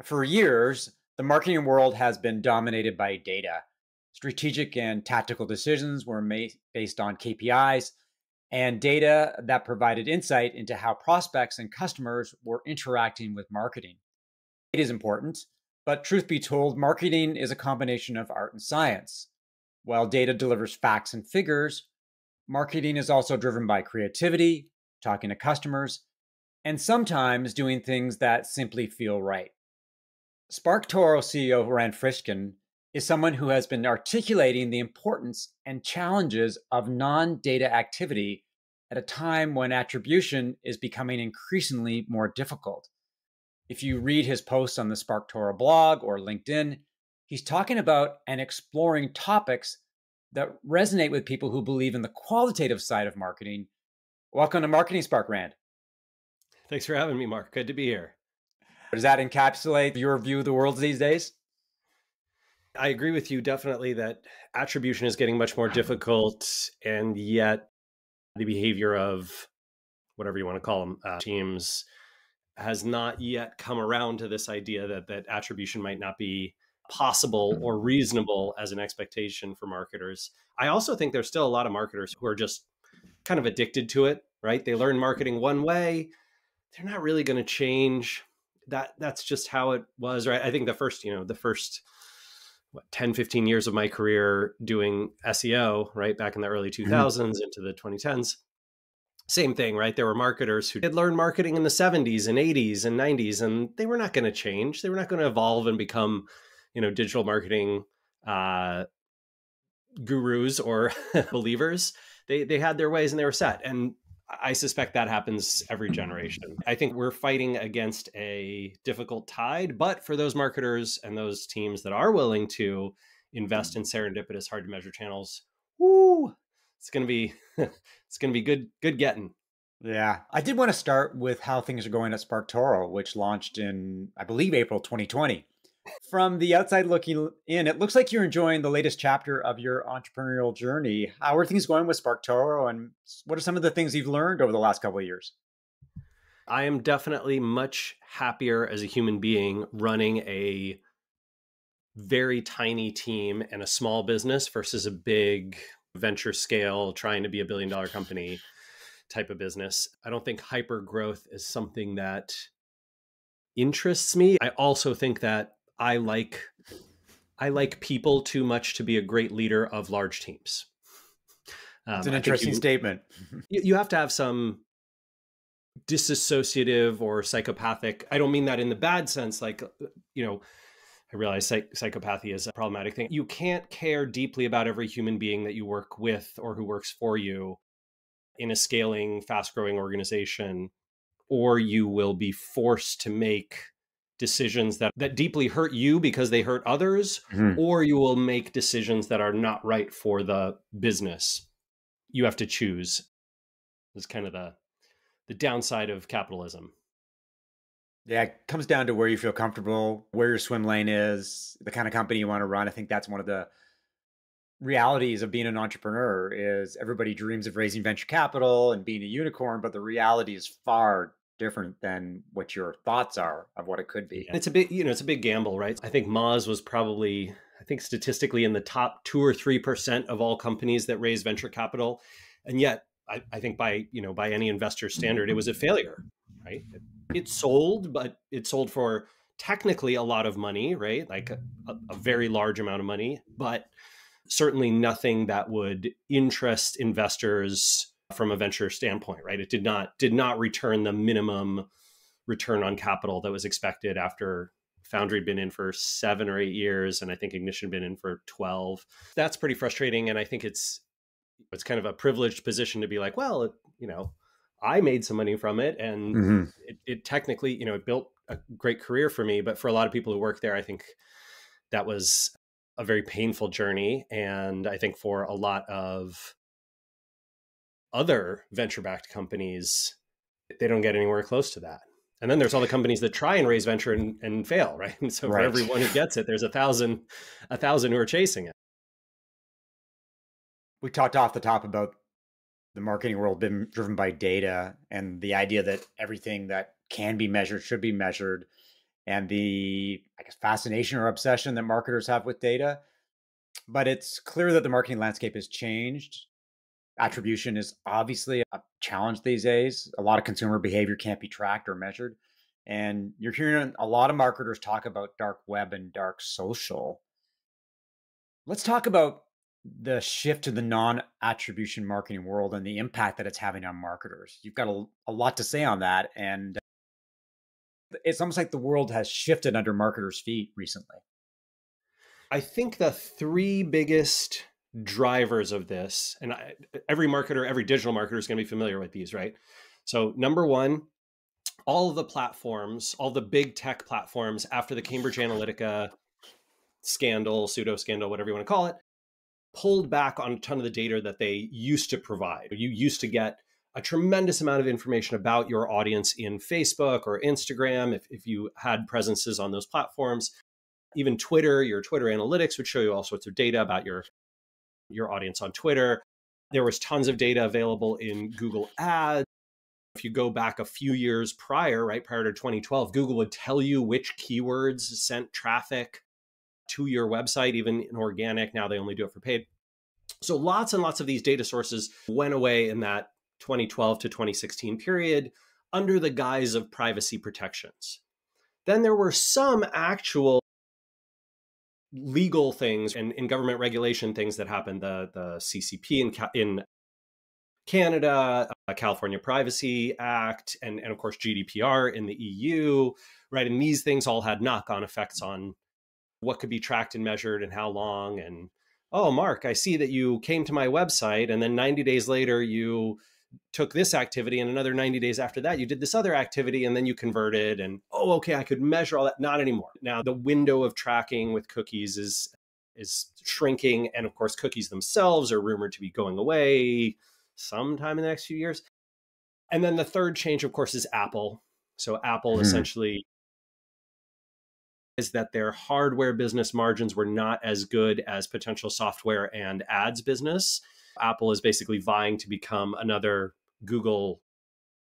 For years, the marketing world has been dominated by data. Strategic and tactical decisions were made based on KPIs and data that provided insight into how prospects and customers were interacting with marketing. It is important, but truth be told, marketing is a combination of art and science. While data delivers facts and figures, marketing is also driven by creativity, talking to customers, and sometimes doing things that simply feel right. SparkToro CEO Rand Fishkin is someone who has been articulating the importance and challenges of non data activity at a time when attribution is becoming increasingly more difficult. If you read his posts on the SparkToro blog or LinkedIn, he's talking about and exploring topics that resonate with people who believe in the qualitative side of marketing. Welcome to Marketing Spark, Rand. Thanks for having me, Mark. Good to be here. Does that encapsulate your view of the world these days? I agree with you definitely that attribution is getting much more difficult, and yet the behavior of whatever you want to call them, teams has not yet come around to this idea that attribution might not be possible or reasonable as an expectation for marketers. I also think there's still a lot of marketers who are just kind of addicted to it, right? They learn marketing one way. They're not really going to change. That's just how it was, right? I think the first 10, 15 years of my career doing SEO, right, back in the early 2000s into the 2010s, same thing, right? There were marketers who had learned marketing in the 70s and 80s and 90s, and they were not going to change. They were not going to evolve and become, digital marketing gurus or believers. They had their ways and they were set. And I suspect that happens every generation. I think we're fighting against a difficult tide, but for those marketers and those teams that are willing to invest in serendipitous, hard to measure channels, it's going to be good getting. Yeah. I did want to start with how things are going at SparkToro, which launched in, I believe, April 2020. From the outside looking in, it looks like you're enjoying the latest chapter of your entrepreneurial journey. How are things going with SparkToro, and what are some of the things you've learned over the last couple of years? I am definitely much happier as a human being running a very tiny team and a small business versus a big venture scale, trying to be $1 billion company type of business. I don't think hyper growth is something that interests me. I also think that I like people too much to be a great leader of large teams. It's an interesting statement. You have to have some disassociative or psychopathic. I don't mean that in the bad sense. I realize psychopathy is a problematic thing. You can't care deeply about every human being that you work with or who works for you in a scaling, fast-growing organization, or you will be forced to make decisions that deeply hurt you because they hurt others, or you will make decisions that are not right for the business. You have to choose. It's kind of the downside of capitalism. Yeah, it comes down to where you feel comfortable, where your swim lane is, the kind of company you want to run. I think that's one of the realities of being an entrepreneur is everybody dreams of raising venture capital and being a unicorn, but the reality is far different than what your thoughts are of what it could be. It's a big gamble, right? I think Moz was probably, statistically in the top 2 or 3% of all companies that raise venture capital. And yet I think by any investor standard, it was a failure, right? It sold, but it sold for technically a lot of money, right? Like a very large amount of money, but certainly nothing that would interest investors from a venture standpoint, right? It did not return the minimum return on capital that was expected after Foundry had been in for 7 or 8 years, and I think Ignition had been in for 12. That's pretty frustrating, and I think it's kind of a privileged position to be like, well, I made some money from it, and it technically, it built a great career for me. But for a lot of people who work there, I think that was a very painful journey, and I think for a lot of other venture-backed companies, they don't get anywhere close to that. And then there's all the companies that try and raise venture and fail, right? And so for everyone who gets it, there's a thousand who are chasing it. We talked off the top about the marketing world being driven by data and the idea that everything that can be measured should be measured. and the, I guess, fascination or obsession that marketers have with data. But it's clear that the marketing landscape has changed. Attribution is obviously a challenge these days. A lot of consumer behavior can't be tracked or measured. And you're hearing a lot of marketers talk about dark web and dark social. Let's talk about the shift to the non-attribution marketing world and the impact that it's having on marketers. You've got a lot to say on that. And it's almost like the world has shifted under marketers' feet recently. I think the three biggest drivers of this, and every marketer, every digital marketer is going to be familiar with these, right? So number one, all of the platforms, all the big tech platforms after the Cambridge Analytica scandal, pseudo scandal, whatever you want to call it, pulled back on a ton of the data that they used to provide. You used to get a tremendous amount of information about your audience in Facebook or Instagram if you had presences on those platforms. Even Twitter, your Twitter analytics would show you all sorts of data about your audience on Twitter. There was tons of data available in Google Ads. If you go back a few years prior, right, prior to 2012, Google would tell you which keywords sent traffic to your website, even in organic. Now they only do it for paid. So lots and lots of these data sources went away in that 2012 to 2016 period under the guise of privacy protections. Then there were some actual legal things and government regulation things that happened. The CCP in Canada, California Privacy Act, and of course GDPR in the EU, right? And these things all had knock-on effects on what could be tracked and measured and how long. And, oh, Mark, I see that you came to my website and then 90 days later you took this activity, and another 90 days after that you did this other activity, and then you converted, and oh, okay, I could measure all that. Not anymore. Now the window of tracking with cookies is shrinking, and of course cookies themselves are rumored to be going away sometime in the next few years. And then the third change, of course, is Apple. So Apple essentially is that their hardware business margins were not as good as potential software and ads business. Apple is basically vying to become another Google,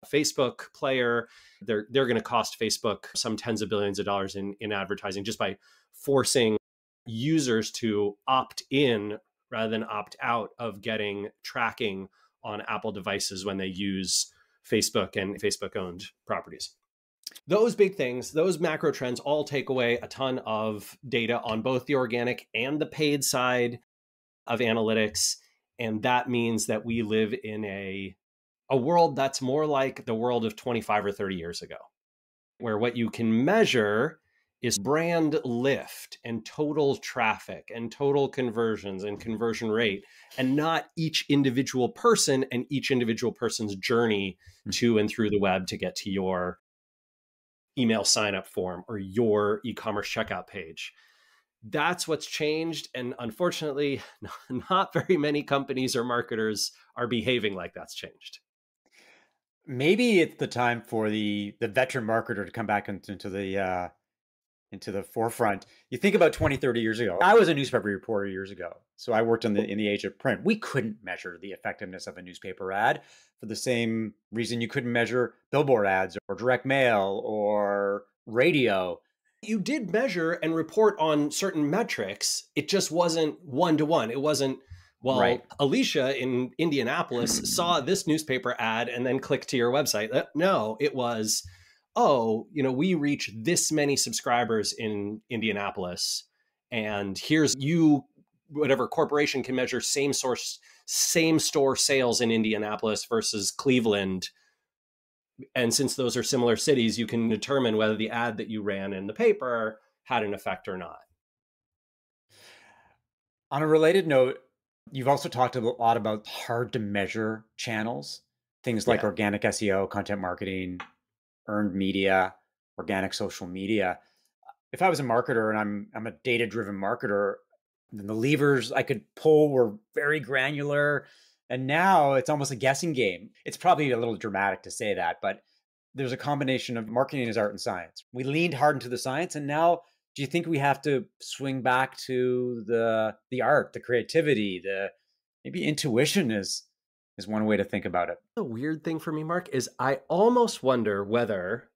Facebook player. They're going to cost Facebook some tens of billions of dollars in advertising just by forcing users to opt in rather than opt out of getting tracking on Apple devices when they use Facebook and Facebook-owned properties. Those big things, those macro trends all take away a ton of data on both the organic and the paid side of analytics. And that means that we live in a world that's more like the world of 25 or 30 years ago, where what you can measure is brand lift and total traffic and total conversions and conversion rate, and not each individual person and each individual person's journey to and through the web to get to your email sign-up form or your e-commerce checkout page. That's what's changed. And unfortunately, not very many companies or marketers are behaving like that's changed. Maybe it's the time for the veteran marketer to come back into the forefront. You think about 20, 30 years ago. I was a newspaper reporter years ago. So I worked in the age of print. We couldn't measure the effectiveness of a newspaper ad for the same reason you couldn't measure billboard ads or direct mail or radio. You did measure and report on certain metrics. It just wasn't one-to-one. It wasn't, well, right. Alicia in Indianapolis saw this newspaper ad and then clicked to your website. No, it was, oh, we reach this many subscribers in Indianapolis, and here's you, whatever corporation can measure same store sales in Indianapolis versus Cleveland. And since those are similar cities, you can determine whether the ad that you ran in the paper had an effect or not. On a related note, you've also talked a lot about hard to measure channels, things like organic SEO, content marketing, earned media, organic social media. If I was a marketer and I'm a data-driven marketer, then the levers I could pull were very granular. And now it's almost a guessing game. It's probably a little dramatic to say that, but there's a combination of marketing as art and science. We leaned hard into the science, and now do you think we have to swing back to the art, the creativity, maybe intuition is one way to think about it? The weird thing for me, Mark, is I almost wonder whether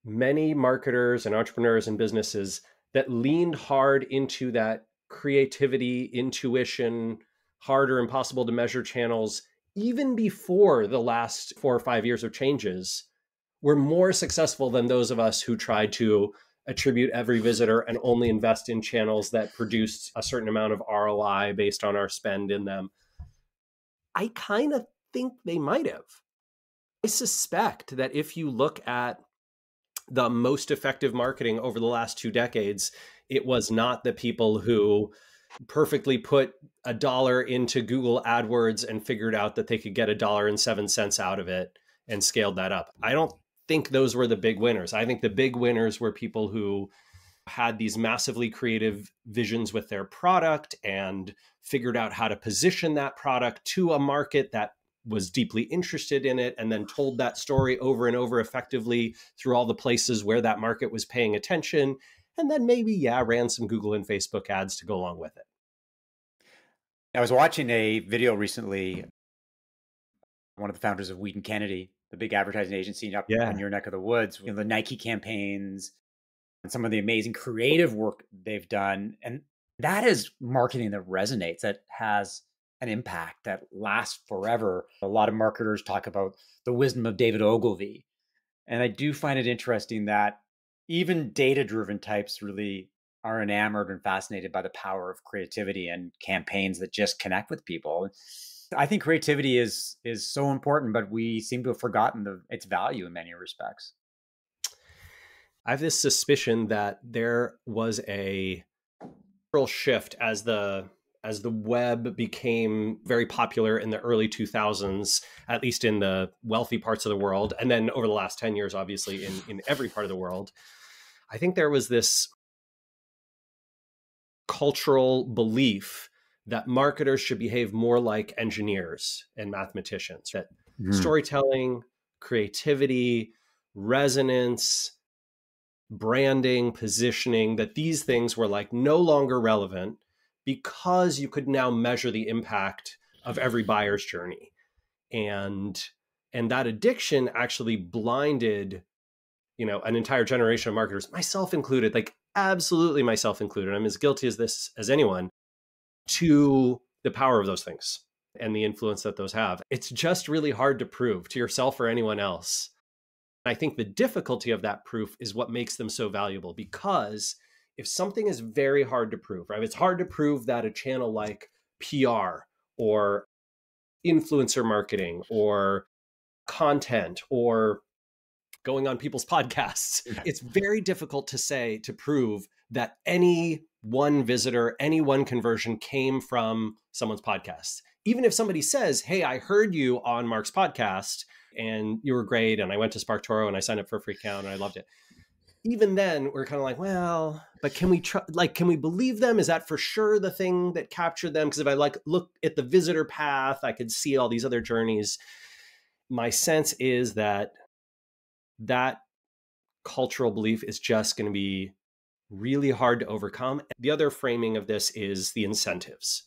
many marketers and entrepreneurs and businesses that leaned hard into that creativity, intuition, harder, impossible to measure channels, even before the last 4 or 5 years of changes, were more successful than those of us who tried to attribute every visitor and only invest in channels that produced a certain amount of ROI based on our spend in them. I kind of think they might have. I suspect that if you look at the most effective marketing over the last 2 decades, it was not the people who perfectly put $1 into Google AdWords and figured out that they could get $1.07 out of it and scaled that up. I don't think those were the big winners. I think the big winners were people who had these massively creative visions with their product and figured out how to position that product to a market that was deeply interested in it, and then told that story over and over effectively through all the places where that market was paying attention. And then maybe, ran some Google and Facebook ads to go along with it. I was watching a video recently, one of the founders of Wheaton Kennedy, the big advertising agency up in Yeah. your neck of the woods, the Nike campaigns and some of the amazing creative work they've done. And that is marketing that resonates, that has an impact that lasts forever. A lot of marketers talk about the wisdom of David Ogilvy. And I do find it interesting that even data-driven types really are enamored and fascinated by the power of creativity and campaigns that just connect with people. I think creativity is so important, but we seem to have forgotten its value in many respects. I have this suspicion that there was a real shift as the web became very popular in the early 2000s, at least in the wealthy parts of the world, and then over the last 10 years, obviously, in every part of the world. I think there was this cultural belief that marketers should behave more like engineers and mathematicians, that storytelling, creativity, resonance, branding, positioning, that these things were like no longer relevant because you could now measure the impact of every buyer's journey. And that addiction actually blinded, an entire generation of marketers, myself included, like absolutely myself included. I'm as guilty as this as anyone, to the power of those things and the influence that those have. It's just really hard to prove to yourself or anyone else. I think the difficulty of that proof is what makes them so valuable, because if something is very hard to prove, right? It's hard to prove that a channel like PR or influencer marketing or content or going on people's podcasts, it's very difficult to prove that any one visitor, any one conversion came from someone's podcast. Even if somebody says, hey, I heard you on Mark's podcast and you were great, and I went to SparkToro and I signed up for a free account and I loved it. Even then, we're kind of like, well, but can we believe them? Is that for sure the thing that captured them? Because if I look at the visitor path, I could see all these other journeys. My sense is that cultural belief is just going to be really hard to overcome. The other framing of this is the incentives.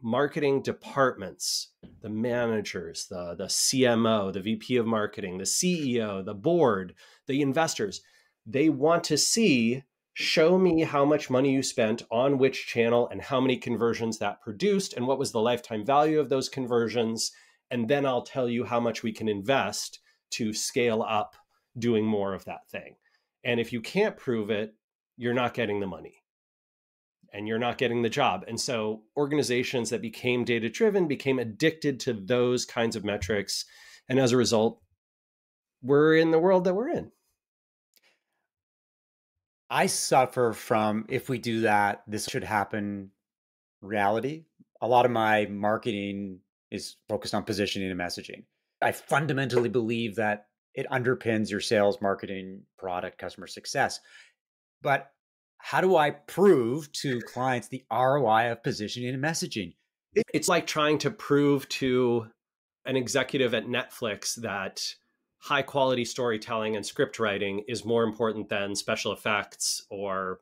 Marketing departments, the managers, the CMO, the VP of marketing, the CEO, the board, the investors, they want to see, show me how much money you spent on which channel and how many conversions that produced and what was the lifetime value of those conversions. And then I'll tell you how much we can invest to scale up doing more of that thing. And if you can't prove it, you're not getting the money and you're not getting the job. And so organizations that became data-driven became addicted to those kinds of metrics. And as a result, we're in the world that we're in. I suffer from, if we do that, this should happen reality. A lot of my marketing is focused on positioning and messaging. I fundamentally believe that it underpins your sales, marketing, product, customer success. But how do I prove to clients the ROI of positioning and messaging? It's like trying to prove to an executive at Netflix that high quality storytelling and script writing is more important than special effects or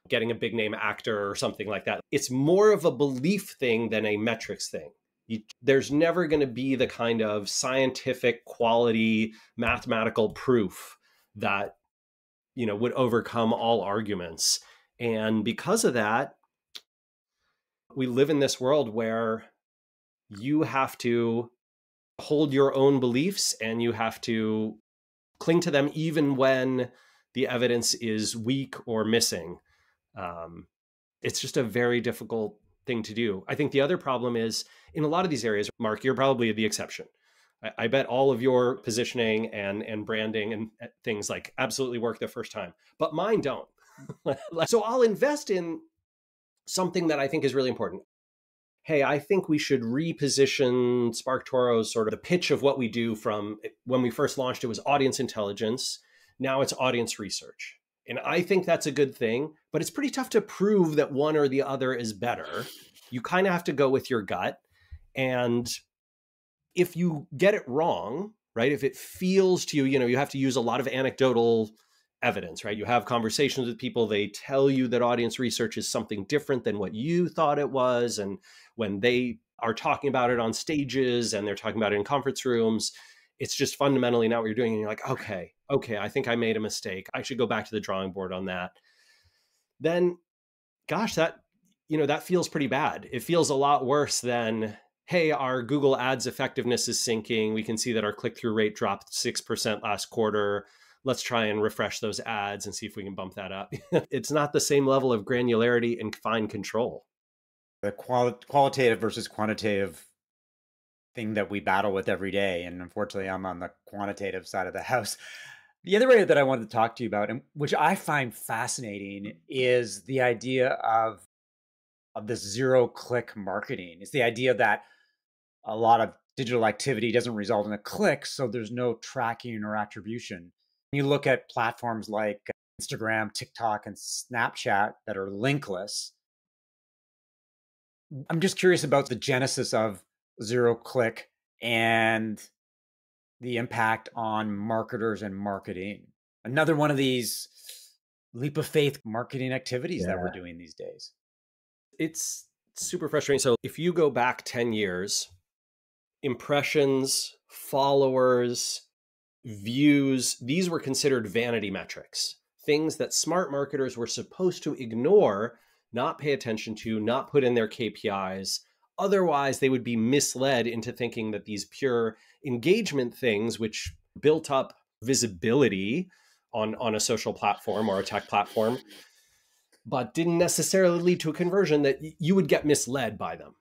getting a big name actor or something like that. It's more of a belief thing than a metrics thing. There's never going to be the kind of scientific quality mathematical proof that would overcome all arguments. And because of that, we live in this world where you have to hold your own beliefs and you have to cling to them even when the evidence is weak or missing. It's just a very difficult thing to do. I think the other problem is in a lot of these areas, Mark, you're probably the exception. I bet all of your positioning and branding and things like absolutely work the first time, but mine don't. So I'll invest in something that I think is really important. Hey, I think we should reposition SparkToro's sort of the pitch of what we do. From when we first launched, it was audience intelligence. Now it's audience research. And I think that's a good thing, but it's pretty tough to prove that one or the other is better. You kind of have to go with your gut. And if you get it wrong, right, if it feels to you, you have to use a lot of anecdotal evidence, right? You have conversations with people, they tell you that audience research is something different than what you thought it was. And when they are talking about it on stages and they're talking about it in conference rooms, it's just fundamentally not what you're doing. And you're like, okay, I think I made a mistake. I should go back to the drawing board on that. Then, gosh, that feels pretty bad. It feels a lot worse than, hey, our Google Ads effectiveness is sinking. We can see that our click-through rate dropped 6% last quarter. Let's try and refresh those ads and see if we can bump that up. It's not the same level of granularity and fine control. The qualitative versus quantitative thing that we battle with every day. And unfortunately, I'm on the quantitative side of the house. The other area that I wanted to talk to you about, and which I find fascinating, is the idea of this zero-click marketing. It's the idea that a lot of digital activity doesn't result in a click, so there's no tracking or attribution. You look at platforms like Instagram, TikTok, and Snapchat that are linkless. I'm just curious about the genesis of zero click and the impact on marketers and marketing. Another one of these leap of faith marketing activities that we're doing these days. It's super frustrating. So if you go back 10 years, impressions, followers, views, these were considered vanity metrics, things that smart marketers were supposed to ignore, not pay attention to, not put in their KPIs. Otherwise, they would be misled into thinking that these pure engagement things, which built up visibility on a social platform or a tech platform, but didn't necessarily lead to a conversion, that you would get misled by them.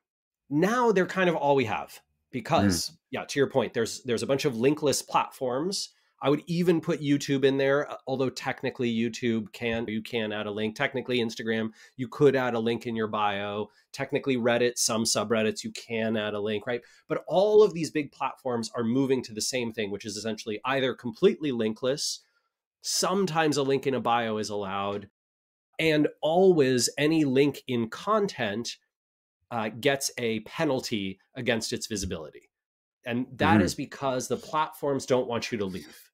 Now they're kind of all we have because, to your point, there's a bunch of linkless platforms. I would even put YouTube in there, although technically you can add a link. Technically Instagram, you could add a link in your bio. Technically Reddit, some subreddits, you can add a link, right? But all of these big platforms are moving to the same thing, which is essentially either completely linkless, sometimes a link in a bio is allowed, and always any link in content gets a penalty against its visibility. And that is because the platforms don't want you to leave.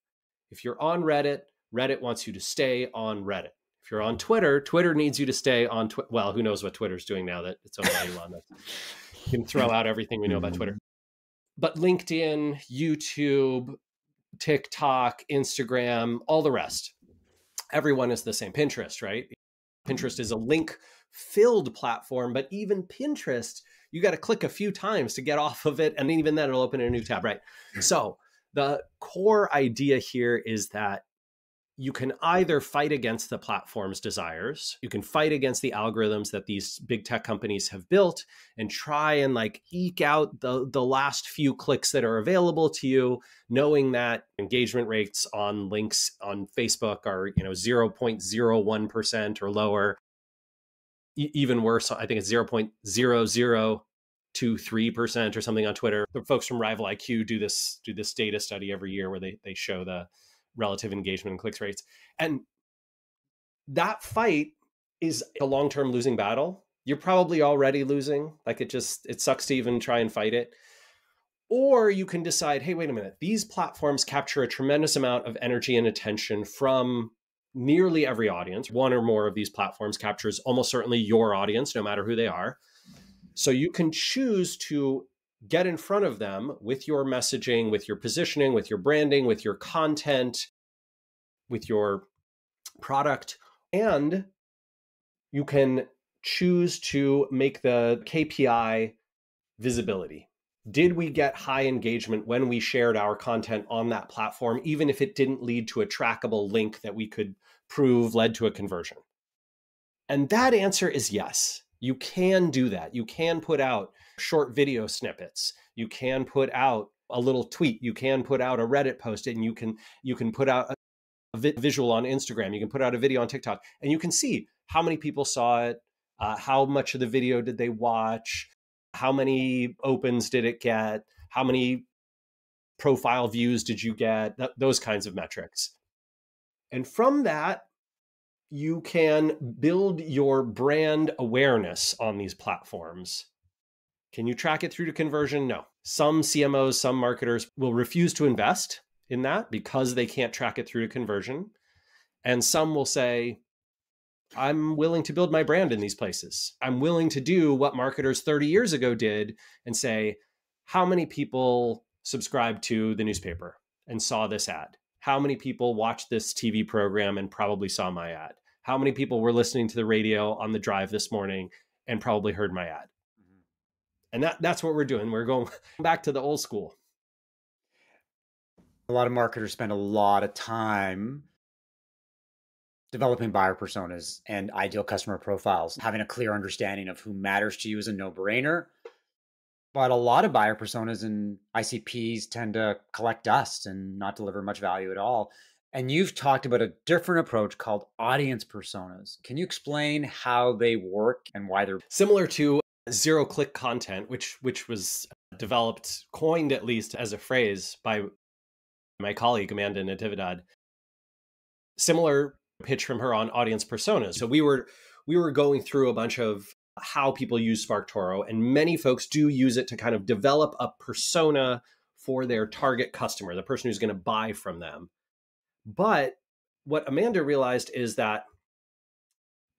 If you're on Reddit, Reddit wants you to stay on Reddit. If you're on Twitter, Twitter needs you to stay on Twitter. Well, who knows what Twitter's doing now that it's owned by Elon. You can throw out everything we know about Twitter. But LinkedIn, YouTube, TikTok, Instagram, all the rest, everyone is the same. Pinterest, right? Pinterest is a link-filled platform, but even Pinterest, you got to click a few times to get off of it. And even then it'll open a new tab, right? So the core idea here is that you can either fight against the platform's desires, you can fight against the algorithms that these big tech companies have built and try and eke out the last few clicks that are available to you, knowing that engagement rates on links on Facebook are 0.01% or lower. Even worse, I think it's 0.0023% or something on Twitter. The folks from Rival IQ do this data study every year where they show the relative engagement and clicks rates. And that fight is a long-term losing battle. You're probably already losing. It sucks to even try and fight it. Or you can decide, hey, wait a minute. These platforms capture a tremendous amount of energy and attention from nearly every audience. One or more of these platforms captures almost certainly your audience, no matter who they are. So you can choose to get in front of them with your messaging, with your positioning, with your branding, with your content, with your product, and you can choose to make the KPI visibility. Did we get high engagement when we shared our content on that platform, even if it didn't lead to a trackable link that we could prove led to a conversion? And that answer is yes. You can do that. You can put out short video snippets. You can put out a little tweet. You can put out a Reddit post, and you can put out a visual on Instagram. You can put out a video on TikTok, and you can see how many people saw it, how much of the video did they watch, how many opens did it get, how many profile views did you get, those kinds of metrics. And from that, you can build your brand awareness on these platforms. Can you track it through to conversion? No. Some CMOs, some marketers will refuse to invest in that because they can't track it through to conversion. And some will say, I'm willing to build my brand in these places. I'm willing to do what marketers 30 years ago did and say, how many people subscribed to the newspaper and saw this ad? How many people watched this TV program and probably saw my ad? How many people were listening to the radio on the drive this morning and probably heard my ad? And that's what we're doing. We're going back to the old school. A lot of marketers spend a lot of time developing buyer personas and ideal customer profiles. Having a clear understanding of who matters to you is a no-brainer. But a lot of buyer personas and ICPs tend to collect dust and not deliver much value at all. And you've talked about a different approach called audience personas. Can you explain how they work and why they're similar to zero-click content, which was developed, coined at least as a phrase by my colleague, Amanda Natividad? Similar pitch from her on audience personas. So we were going through a bunch of how people use SparkToro, and many folks do use it to kind of develop a persona for their target customer, the person who's going to buy from them. But what Amanda realized is that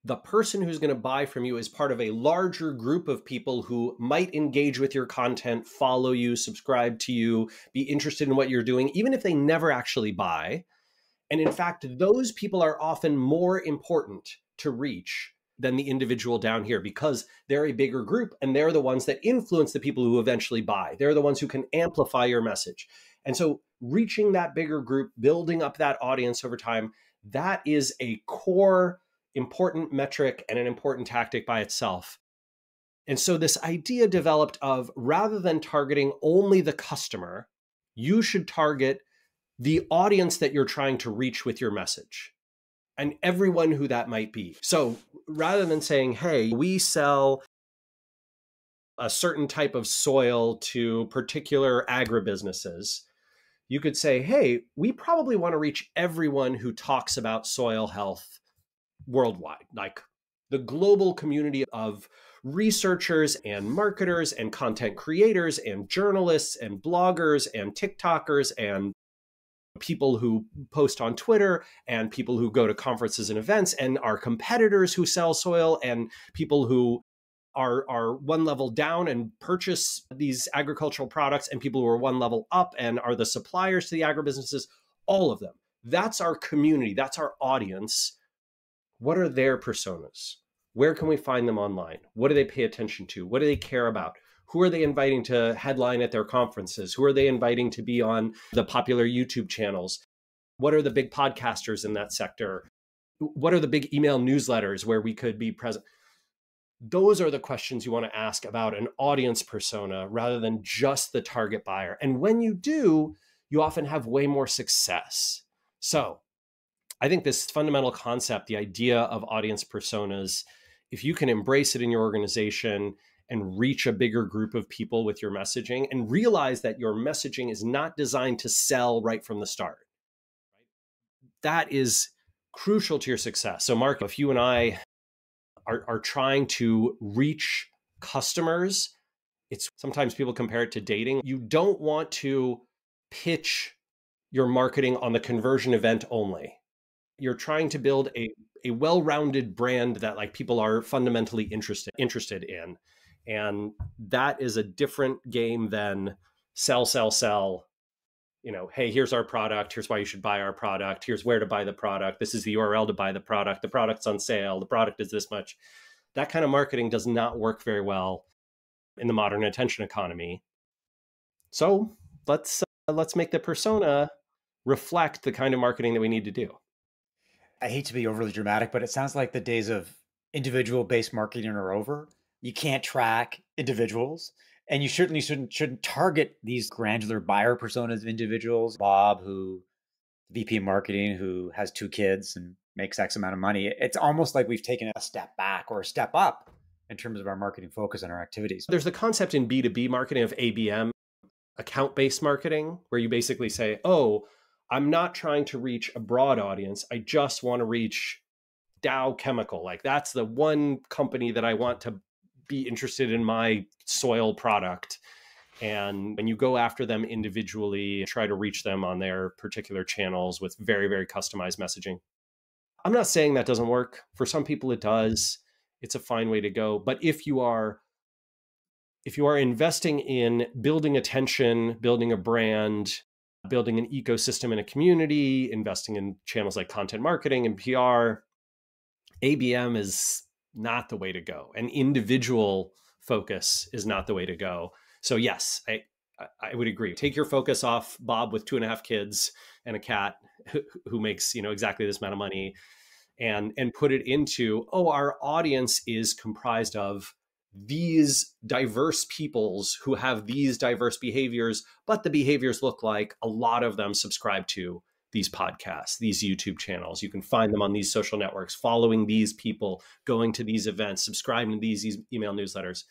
the person who's going to buy from you is part of a larger group of people who might engage with your content, follow you, subscribe to you, be interested in what you're doing, even if they never actually buy. And in fact, those people are often more important to reach than the individual down here because they're a bigger group and they're the ones that influence the people who eventually buy. They're the ones who can amplify your message. And so reaching that bigger group, building up that audience over time, that is a core important metric and an important tactic by itself. And so this idea developed of rather than targeting only the customer, you should target the audience that you're trying to reach with your message and everyone who that might be. So rather than saying, hey, we sell a certain type of soil to particular agribusinesses, you could say, hey, we probably want to reach everyone who talks about soil health worldwide, like the global community of researchers and marketers and content creators and journalists and bloggers and TikTokers and people who post on Twitter and people who go to conferences and events and our competitors who sell soil and people who are one level down and purchase these agricultural products and people who are one level up and are the suppliers to the agribusinesses, all of them. That's our community. That's our audience. What are their personas? Where can we find them online? What do they pay attention to? What do they care about? Who are they inviting to headline at their conferences? Who are they inviting to be on the popular YouTube channels? What are the big podcasters in that sector? What are the big email newsletters where we could be present? Those are the questions you want to ask about an audience persona rather than just the target buyer. And when you do, you often have way more success. So I think this fundamental concept, the idea of audience personas, if you can embrace it in your organization and reach a bigger group of people with your messaging and realize that your messaging is not designed to sell right from the start, that is crucial to your success. So Mark, if you and I are trying to reach customers, it's sometimes people compare it to dating. You don't want to pitch your marketing on the conversion event only. You're trying to build a well-rounded brand that like people are fundamentally interested in. And that is a different game than sell, hey, here's our product. Here's why you should buy our product. Here's where to buy the product. This is the URL to buy the product. The product's on sale. The product is this much. That kind of marketing does not work very well in the modern attention economy. So let's make the persona reflect the kind of marketing that we need to do. I hate to be overly dramatic, but it sounds like the days of individual based marketing are over. You can't track individuals, and you certainly shouldn't target these granular buyer personas of individuals. Bob, who VP of marketing, who has 2 kids and makes X amount of money. It's almost like we've taken a step back or a step up in terms of our marketing focus and our activities. There's the concept in B2B marketing of ABM, account-based marketing, where you basically say, oh, I'm not trying to reach a broad audience. I just want to reach Dow Chemical. Like that's the one company that I want to be interested in my soil product. And when you go after them individually, try to reach them on their particular channels with very, very customized messaging. I'm not saying that doesn't work. For some people it does. It's a fine way to go. But if you are investing in building attention, building a brand, building an ecosystem and a community, investing in channels like content marketing and PR, ABM is not the way to go. And individual focus is not the way to go. So yes, I would agree. Take your focus off Bob with 2.5 kids and a cat who makes exactly this amount of money, and put it into, our audience is comprised of these diverse peoples who have these diverse behaviors, but the behaviors look like a lot of them subscribe to these podcasts, these YouTube channels. You can find them on these social networks, following these people, going to these events, subscribing to these email newsletters.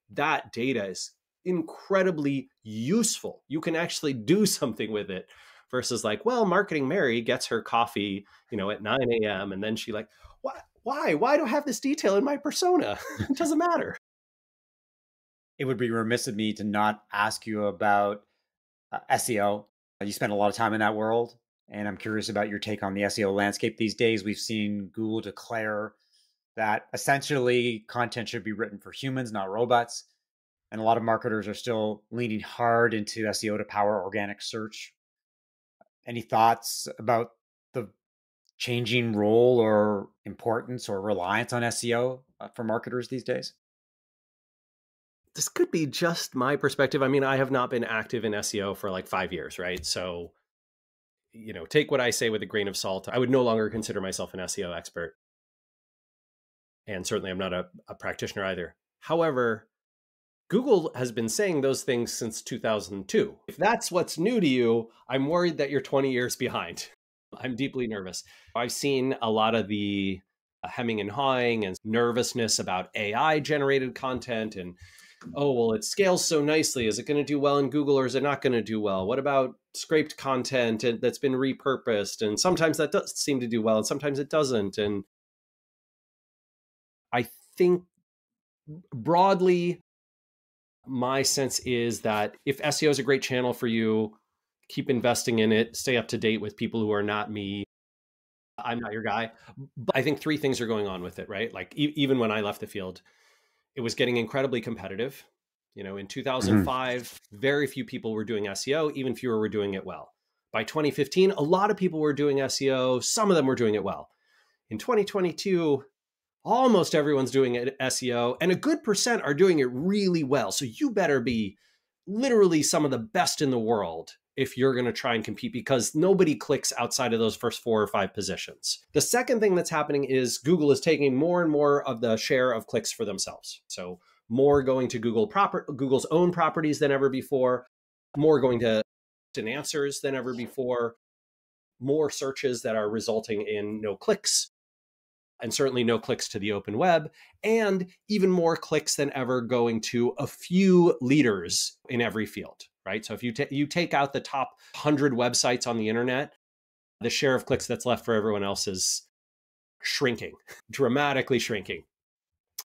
That data is incredibly useful. You can actually do something with it versus like, well, Marketing Mary gets her coffee, at 9 a.m. And then she like, why do I have this detail in my persona? It doesn't matter. It would be remiss of me to not ask you about SEO. You spend a lot of time in that world, and I'm curious about your take on the SEO landscape these days. We've seen Google declare that essentially content should be written for humans, not robots. And a lot of marketers are still leaning hard into SEO to power organic search. Any thoughts about the changing role or importance or reliance on SEO for marketers these days? This could be just my perspective. I mean, I have not been active in SEO for like 5 years, right? So, take what I say with a grain of salt. I would no longer consider myself an SEO expert. And certainly I'm not a practitioner either. However, Google has been saying those things since 2002. If that's what's new to you, I'm worried that you're 20 years behind. I'm deeply nervous. I've seen a lot of the hemming and hawing and nervousness about AI generated content and, it scales so nicely. Is it going to do well in Google or is it not going to do well? What about scraped content that's been repurposed? And sometimes that does seem to do well and sometimes it doesn't. And I think broadly, my sense is that if SEO is a great channel for you, keep investing in it, stay up to date with people who are not me. I'm not your guy. But I think 3 things are going on with it, right? Like even when I left the field, it was getting incredibly competitive. In 2005, very few people were doing SEO, even fewer were doing it well. By 2015, a lot of people were doing SEO. Some of them were doing it well. In 2022, almost everyone's doing SEO, and a good percent are doing it really well. So you better be literally some of the best in the world if you're going to try and compete, because nobody clicks outside of those first 4 or 5 positions. The second thing that's happening is Google is taking more and more of the share of clicks for themselves. So more going to Google's own properties than ever before, more going to answers than ever before, more searches that are resulting in no clicks, and certainly no clicks to the open web, and even more clicks than ever going to a few leaders in every field, right? So if you take out the top 100 websites on the internet, the share of clicks that's left for everyone else is shrinking, dramatically shrinking.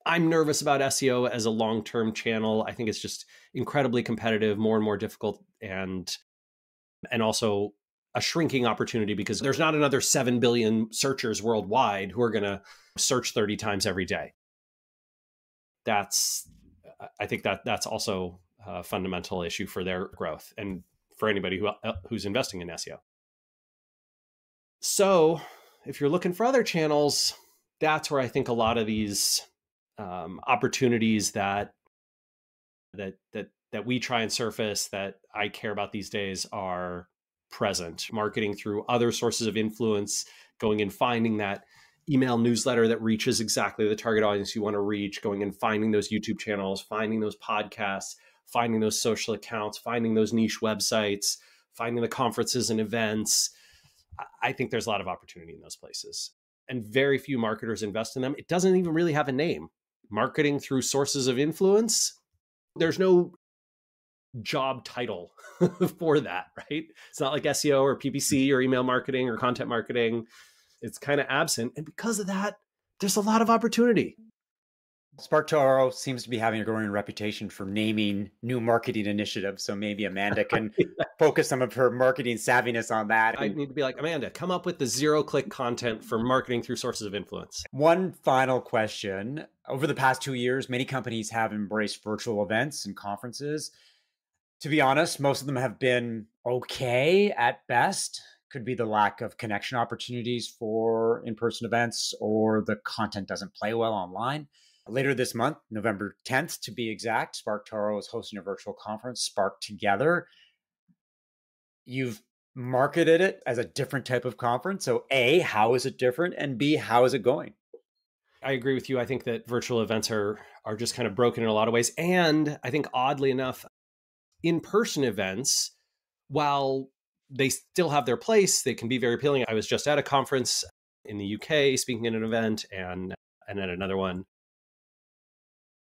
I'm nervous about SEO as a long-term channel. I think it's just incredibly competitive, more and more difficult, and also a shrinking opportunity because there's not another 7 billion searchers worldwide who are going to search 30 times every day. I think that's also a fundamental issue for their growth. And for anybody who's investing in SEO. So if you're looking for other channels, that's where I think a lot of these opportunities that we try and surface, that I care about these days, are present. Marketing through other sources of influence, going and finding that email newsletter that reaches exactly the target audience you want to reach, going and finding those YouTube channels, finding those podcasts, finding those social accounts, finding those niche websites, finding the conferences and events. I think there's a lot of opportunity in those places. And very few marketers invest in them. It doesn't even really have a name. Marketing through sources of influence, there's no job title for that, right? It's not like SEO or PPC or email marketing or content marketing. It's kind of absent. And because of that, there's a lot of opportunity. SparkToro seems to be having a growing reputation for naming new marketing initiatives. So maybe Amanda can focus some of her marketing savviness on that. I need to be like, Amanda, come up with the 0-click content for marketing through sources of influence. One final question. Over the past 2 years, many companies have embraced virtual events and conferences. To be honest, most of them have been okay at best. Could be the lack of connection opportunities for in-person events, or the content doesn't play well online. Later this month, November 10th to be exact, SparkToro is hosting a virtual conference, Spark Together. You've marketed it as a different type of conference. So A, how is it different? And B, how is it going? I agree with you. I think that virtual events are just kind of broken in a lot of ways. And I think oddly enough, in-person events, while they still have their place, they can be very appealing. I was just at a conference in the UK speaking at an event, and at another one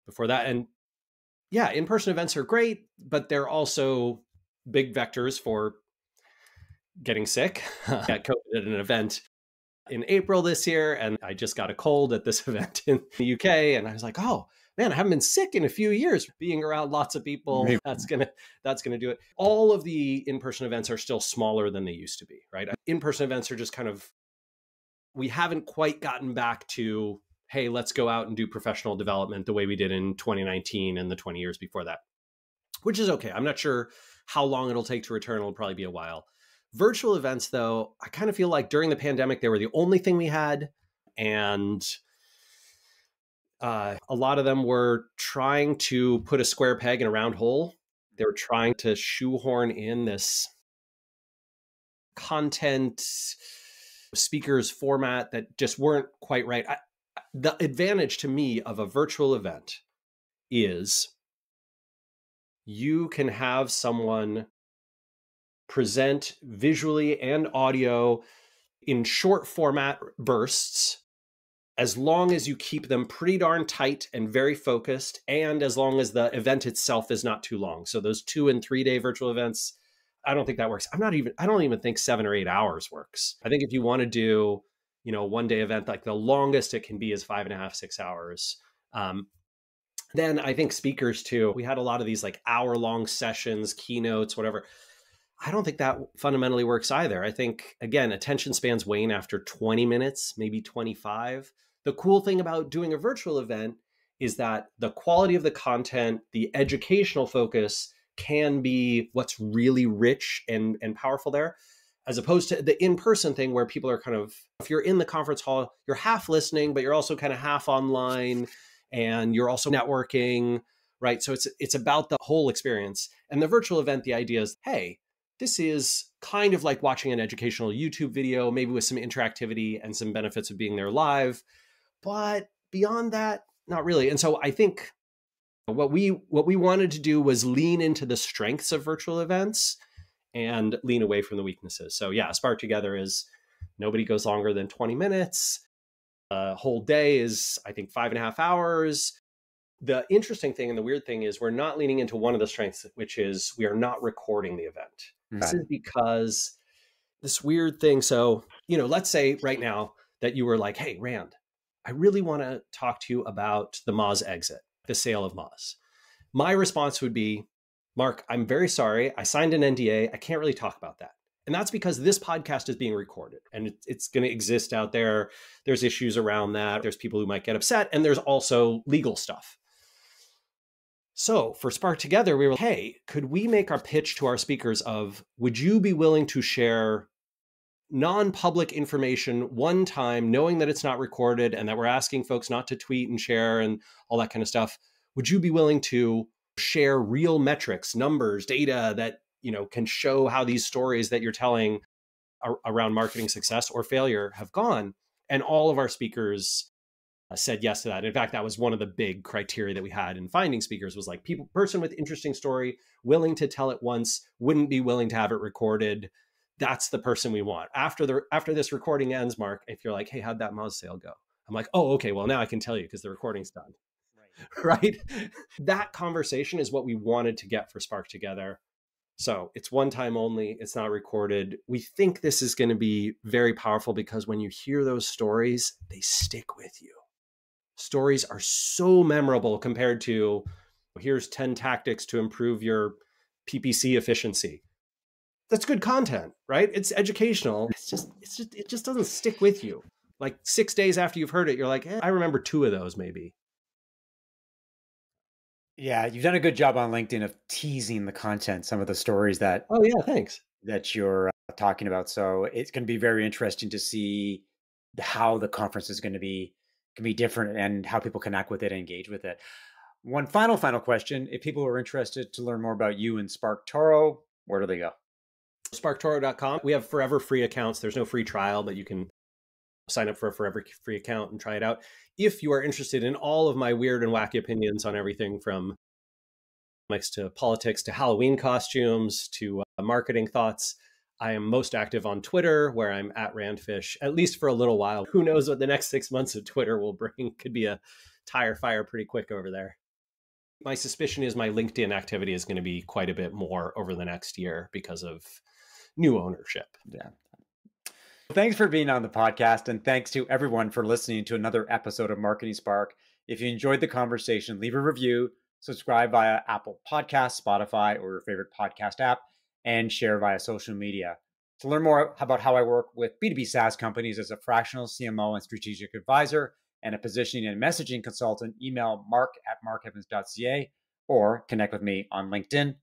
before that. And yeah, in-person events are great, but they're also big vectors for getting sick. I got COVID at an event in April this year, and I just got a cold at this event in the UK. And I was like, oh man, I haven't been sick in a few years. Being around lots of people, that's gonna do it. All of the in-person events are still smaller than they used to be, right? In-person events are just kind of, we haven't quite gotten back to, hey, let's go out and do professional development the way we did in 2019 and the 20 years before that, which is okay. I'm not sure how long it'll take to return. It'll probably be a while. Virtual events, though, I kind of feel like during the pandemic, they were the only thing we had. And a lot of them were trying to put a square peg in a round hole. They were trying to shoehorn in this content speakers format that just weren't quite right. The advantage to me of a virtual event is you can have someone present visually and audio in short format bursts, as long as you keep them pretty darn tight and very focused, and as long as the event itself is not too long. So those 2 and 3 day virtual events, I don't think that works. I don't even think 7 or 8 hours works. I think if you want to do, a 1-day event, like the longest it can be is 5.5, 6 hours. Then I think speakers too, we had a lot of these like hour-long sessions, keynotes, whatever. I don't think that fundamentally works either. I think, again, attention spans wane after 20 minutes, maybe 25. The cool thing about doing a virtual event is that the quality of the content, the educational focus can be what's really rich and powerful there, as opposed to the in-person thing where people are kind of, if you're in the conference hall, you're half listening, but you're also kind of half online and you're also networking, right? So it's about the whole experience. And the virtual event, the idea is, hey, this is kind of like watching an educational YouTube video, maybe with some interactivity and some benefits of being there live. But beyond that, not really. And so I think what we wanted to do was lean into the strengths of virtual events and lean away from the weaknesses. So yeah, Spark Together is nobody goes longer than 20 minutes. A whole day is, I think, 5.5 hours. The interesting thing and the weird thing is we're not leaning into one of the strengths, which is we are not recording the event. Right. This is because this weird thing. So, let's say right now that you were like, hey, Rand, I really want to talk to you about the Moz exit, the sale of Moz. My response would be, Mark, I'm very sorry. I signed an NDA. I can't really talk about that. And that's because this podcast is being recorded and it's going to exist out there. There's issues around that. There's people who might get upset. And there's also legal stuff. So for Spark Together, we were like, hey, could we make our pitch to our speakers of, would you be willing to share non-public information one time, knowing that it's not recorded and that we're asking folks not to tweet and share and all that kind of stuff? Would you be willing to share real metrics, numbers, data that, can show how these stories that you're telling around marketing success or failure have gone? And all of our speakers said yes to that. In fact, that was one of the big criteria that we had in finding speakers, was like person with interesting story, willing to tell it once, wouldn't be willing to have it recorded. That's the person we want. After this recording ends, Mark, if you're like, hey, how'd that Moz sale go? I'm like, oh, okay, well, now I can tell you because the recording's done. Right? That conversation is what we wanted to get for Spark Together. So it's one time only. It's not recorded. We think this is going to be very powerful because when you hear those stories, they stick with you. Stories are so memorable compared to, here's 10 tactics to improve your PPC efficiency. That's good content, right? It's educational. It just doesn't stick with you. Like 6 days after you've heard it, you're like, I remember 2 of those maybe. Yeah, you've done a good job on LinkedIn of teasing the content, some of the stories that Oh yeah, thanks. that you're talking about. So it's going to be very interesting to see how the conference is going to be different and how people connect with it and engage with it. One final question: if people are interested to learn more about you and SparkToro, where do they go? SparkToro.com. We have forever free accounts. There's no free trial, but you can sign up for a forever free account and try it out. If you are interested in all of my weird and wacky opinions on everything from economics to politics to Halloween costumes to marketing thoughts, I am most active on Twitter, where I'm at Randfish, at least for a little while. Who knows what the next 6 months of Twitter will bring? Could be a tire fire pretty quick over there. My suspicion is my LinkedIn activity is going to be quite a bit more over the next year because of new ownership. Yeah. Thanks for being on the podcast, and thanks to everyone for listening to another episode of Marketing Spark. If you enjoyed the conversation, leave a review, subscribe via Apple Podcasts, Spotify, or your favorite podcast app, and share via social media. To learn more about how I work with B2B SaaS companies as a fractional CMO and strategic advisor and a positioning and messaging consultant, email mark@markevans.ca or connect with me on LinkedIn.